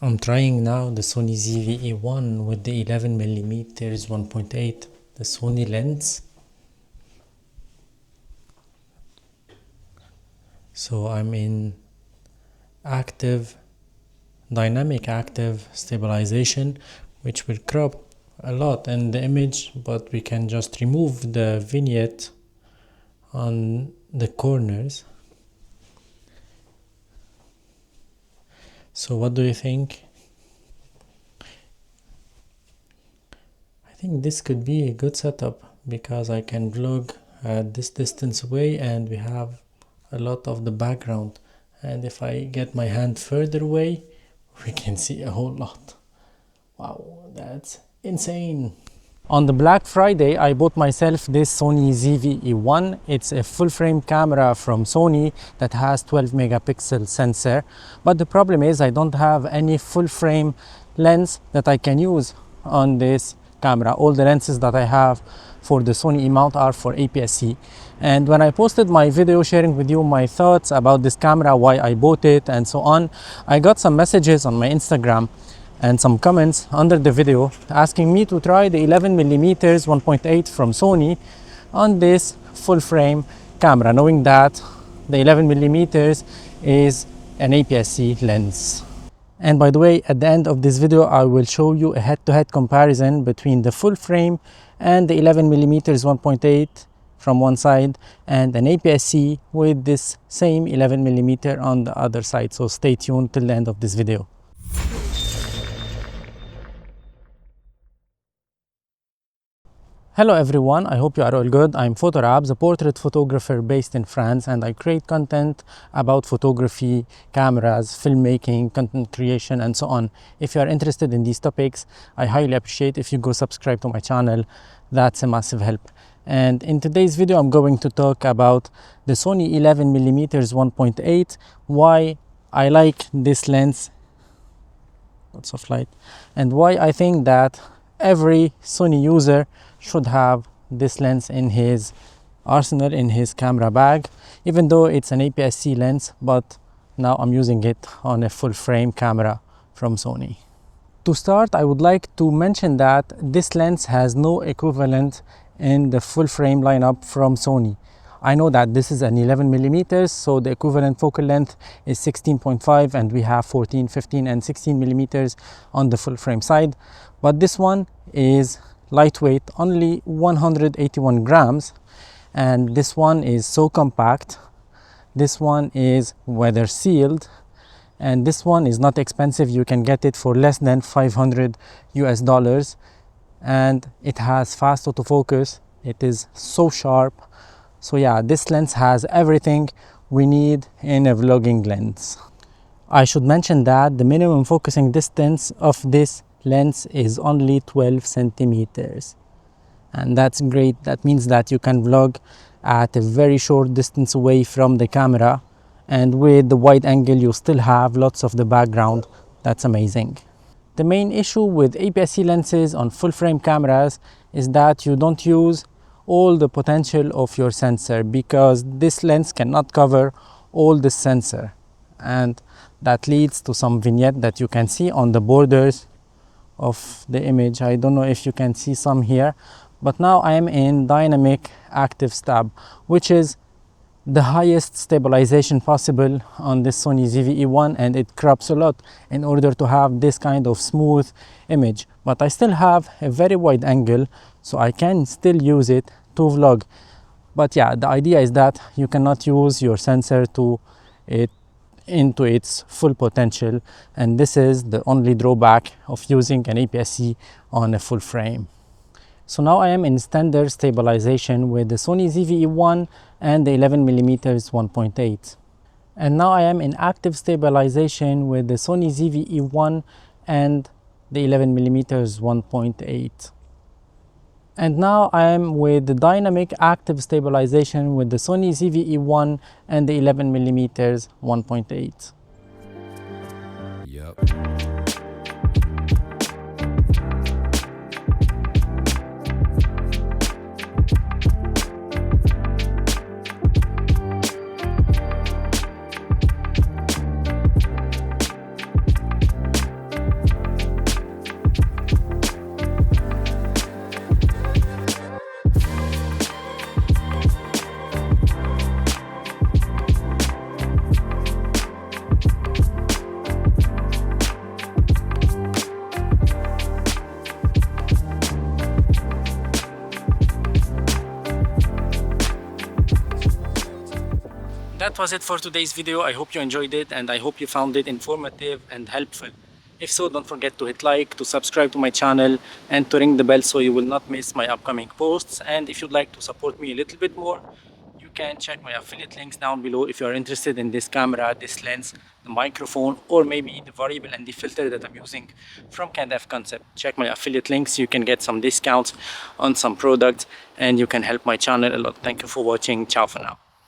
I'm trying now the Sony ZVE1 with the 11mm 1.8, the Sony lens. So I'm in dynamic active stabilization, which will crop a lot in the image, but we can just remove the vignette on the corners. So what do you think? I think this could be a good setup because I can vlog at this distance away and we have a lot of the background, and if I get my hand further away we can see a whole lot. Wow, that's insane. On the Black Friday, I bought myself this Sony ZVE1. It's a full frame camera from Sony that has 12 megapixel sensor. But the problem is I don't have any full frame lens that I can use on this camera. All the lenses that I have for the Sony E-mount are for APS-C. And when I posted my video sharing with you my thoughts about this camera, why I bought it and so on, I got some messages on my Instagram and some comments under the video asking me to try the 11mm 1.8 from Sony on this full frame camera, knowing that the 11mm is an APS-C lens. And by the way, at the end of this video I will show you a head-to-head comparison between the full frame and the 11mm 1.8 from one side and an APS-C with this same 11mm on the other side. So stay tuned till the end of this video. Hello everyone, I hope you are all good. I'm Photorabs, a portrait photographer based in France, and I create content about photography, cameras, filmmaking, content creation and so on. If you are interested in these topics, I highly appreciate if you go subscribe to my channel. That's a massive help. And in today's video I'm going to talk about the Sony 11mm 1.8, why I like this lens, lots of light, and why I think that every Sony user should have this lens in his arsenal, in his camera bag, even though it's an APS-C lens, but now I'm using it on a full frame camera from Sony. To start, I would like to mention that this lens has no equivalent in the full frame lineup from Sony. I know that this is an 11mm, so the equivalent focal length is 16.5 and we have 14, 15 and 16mm on the full frame side, but this one is lightweight, only 181 grams, and this one is so compact. This one is weather sealed, and this one is not expensive. You can get it for less than $500 US, and it has fast autofocus. It is so sharp. So yeah, this lens has everything we need in a vlogging lens. I should mention that the minimum focusing distance of this lens is only 12 centimeters, and that's great. That means that you can vlog at a very short distance away from the camera, and with the wide angle you still have lots of the background. That's amazing. The main issue with APS-C lenses on full frame cameras is that you don't use all the potential of your sensor, because this lens cannot cover all the sensor, and that leads to some vignette that you can see on the borders of the image. I don't know if you can see some here, but now I am in dynamic active stab, which is the highest stabilization possible on this Sony ZVE1, and it crops a lot in order to have this kind of smooth image. But I still have a very wide angle, so I can still use it to vlog. But yeah, the idea is that you cannot use your sensor into its full potential, and this is the only drawback of using an APS-C on a full frame. So now I am in standard stabilization with the Sony ZVE1 and the 11mm 1.8, and now I am in active stabilization with the Sony ZVE1 and the 11mm 1.8. And now I am with the dynamic active stabilization with the Sony ZVE1 and the 11mm 1.8. Yep. that was it for today's video. I hope you enjoyed it and I hope you found it informative and helpful. If so, don't forget to hit like, to subscribe to my channel, and to ring the bell so you will not miss my upcoming posts. And if you'd like to support me a little bit more, you can check my affiliate links down below if you are interested in this camera, this lens, the microphone, or maybe the variable and the filter that I'm using from CanF Concept. Check my affiliate links. You can get some discounts on some products and you can help my channel a lot. Thank you for watching. Ciao for now.